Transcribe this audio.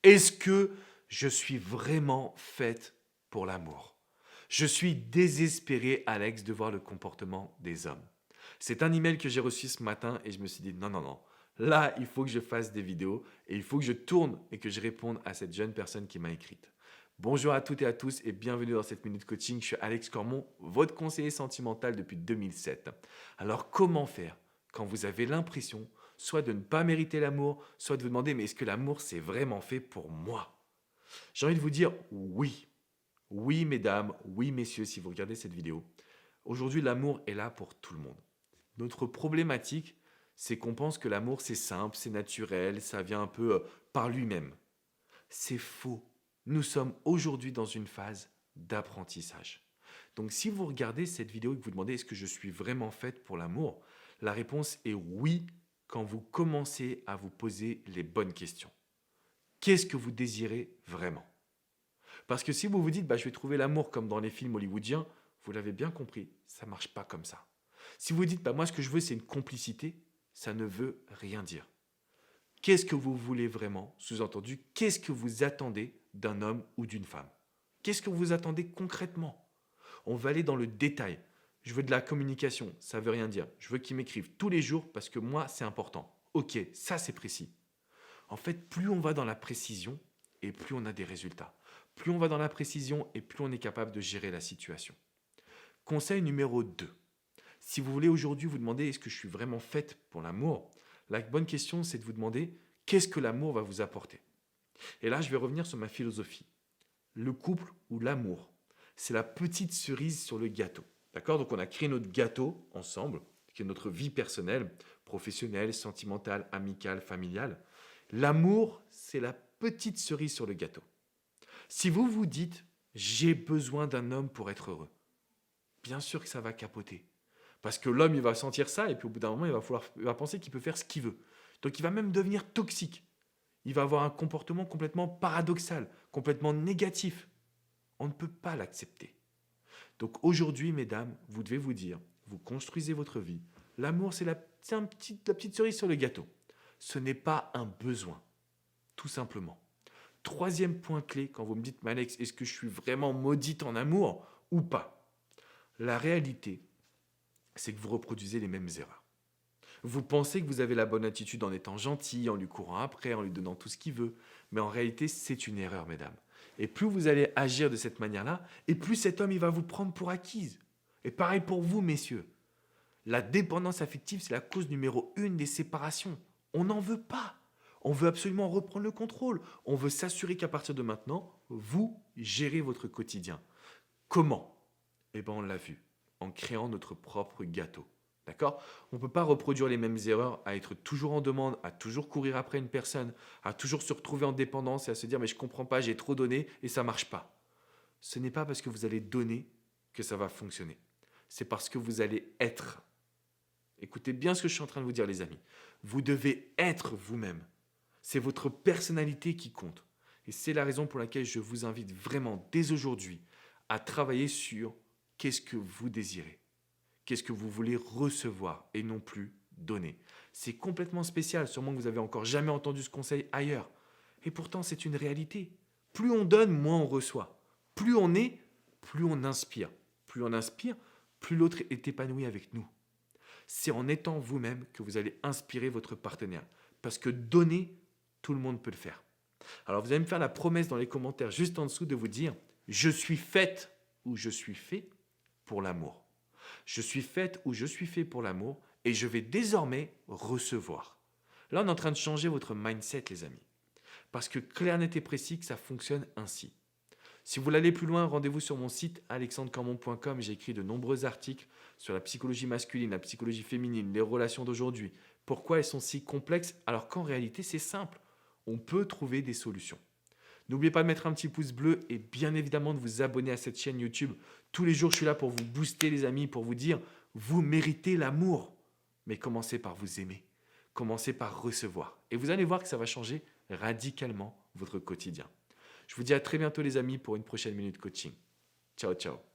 Est-ce que je suis vraiment faite pour l'amour? Je suis désespéré, Alex, de voir le comportement des hommes. C'est un email que j'ai reçu ce matin et je me suis dit non, non, non. Là, il faut que je fasse des vidéos et il faut que je tourne et que je réponde à cette jeune personne qui m'a écrite. Bonjour à toutes et à tous et bienvenue dans cette minute coaching. Je suis Alex Cormon, votre conseiller sentimental depuis 2007. Alors, comment faire quand vous avez l'impression soit de ne pas mériter l'amour, soit de vous demander mais est-ce que l'amour c'est vraiment fait pour moi? J'ai envie de vous dire oui. Oui, mesdames, oui, messieurs, si vous regardez cette vidéo. Aujourd'hui, l'amour est là pour tout le monde. Notre problématique, c'est qu'on pense que l'amour, c'est simple, c'est naturel, ça vient un peu par lui-même. C'est faux. Nous sommes aujourd'hui dans une phase d'apprentissage. Donc, si vous regardez cette vidéo et que vous demandez est-ce que je suis vraiment faite pour l'amour, la réponse est oui quand vous commencez à vous poser les bonnes questions. Qu'est-ce que vous désirez vraiment? Parce que si vous vous dites, je vais trouver l'amour comme dans les films hollywoodiens, vous l'avez bien compris, ça ne marche pas comme ça. Si vous dites, moi ce que je veux c'est une complicité, ça ne veut rien dire. Qu'est-ce que vous voulez vraiment? Sous-entendu, qu'est-ce que vous attendez d'un homme ou d'une femme? Qu'est-ce que vous attendez concrètement? On va aller dans le détail. Je veux de la communication, ça ne veut rien dire. Je veux qu'ils m'écrivent tous les jours parce que moi c'est important. Ok, ça c'est précis. En fait, plus on va dans la précision et plus on a des résultats. Plus on va dans la précision et plus on est capable de gérer la situation. Conseil numéro 2. Si vous voulez aujourd'hui vous demander est-ce que je suis vraiment faite pour l'amour, la bonne question c'est de vous demander qu'est-ce que l'amour va vous apporter. Et là je vais revenir sur ma philosophie. Le couple ou l'amour, c'est la petite cerise sur le gâteau. D'accord? Donc on a créé notre gâteau ensemble, qui est notre vie personnelle, professionnelle, sentimentale, amicale, familiale. L'amour, c'est la petite cerise sur le gâteau. Si vous vous dites « j'ai besoin d'un homme pour être heureux », bien sûr que ça va capoter. Parce que l'homme, il va sentir ça et puis au bout d'un moment, il va penser qu'il peut faire ce qu'il veut. Donc il va même devenir toxique. Il va avoir un comportement complètement paradoxal, complètement négatif. On ne peut pas l'accepter. Donc aujourd'hui, mesdames, vous devez vous dire, vous construisez votre vie. L'amour, c'est la petite cerise sur le gâteau. Ce n'est pas un besoin, tout simplement. Troisième point clé, quand vous me dites, mais Alex, est-ce que je suis vraiment maudite en amour ou pas? La réalité, c'est que vous reproduisez les mêmes erreurs. Vous pensez que vous avez la bonne attitude en étant gentil, en lui courant après, en lui donnant tout ce qu'il veut. Mais en réalité, c'est une erreur, mesdames. Et plus vous allez agir de cette manière-là, et plus cet homme il va vous prendre pour acquise. Et pareil pour vous, messieurs. La dépendance affective, c'est la cause numéro 1 des séparations. On n'en veut pas. On veut absolument reprendre le contrôle. On veut s'assurer qu'à partir de maintenant, vous gérez votre quotidien. Comment? Eh bien, on l'a vu, en créant notre propre gâteau. D'accord? On ne peut pas reproduire les mêmes erreurs, à être toujours en demande, à toujours courir après une personne, à toujours se retrouver en dépendance et à se dire « mais je ne comprends pas, j'ai trop donné et ça ne marche pas ». Ce n'est pas parce que vous allez donner que ça va fonctionner. C'est parce que vous allez être. Écoutez bien ce que je suis en train de vous dire, les amis. Vous devez être vous-même. C'est votre personnalité qui compte. Et c'est la raison pour laquelle je vous invite vraiment dès aujourd'hui à travailler sur qu'est-ce que vous désirez. Qu'est-ce que vous voulez recevoir et non plus donner. C'est complètement spécial, sûrement que vous n'avez encore jamais entendu ce conseil ailleurs. Et pourtant, c'est une réalité. Plus on donne, moins on reçoit. Plus on est, plus on inspire. Plus on inspire, plus l'autre est épanoui avec nous. C'est en étant vous-même que vous allez inspirer votre partenaire. Parce que donner, tout le monde peut le faire. Alors vous allez me faire la promesse dans les commentaires juste en dessous de vous dire « Je suis faite ou je suis fait pour l'amour ». Je suis faite ou je suis fait pour l'amour et je vais désormais recevoir. Là, on est en train de changer votre mindset, les amis. Parce que clair, net et précis, que ça fonctionne ainsi. Si vous voulez aller plus loin, rendez-vous sur mon site alexandrecormon.com. J'ai écrit de nombreux articles sur la psychologie masculine, la psychologie féminine, les relations d'aujourd'hui. Pourquoi elles sont si complexes alors qu'en réalité, c'est simple. On peut trouver des solutions. N'oubliez pas de mettre un petit pouce bleu et bien évidemment de vous abonner à cette chaîne YouTube. Tous les jours, je suis là pour vous booster, les amis, pour vous dire « Vous méritez l'amour ». Mais commencez par vous aimer. Commencez par recevoir. Et vous allez voir que ça va changer radicalement votre quotidien. Je vous dis à très bientôt, les amis, pour une prochaine minute coaching. Ciao, ciao.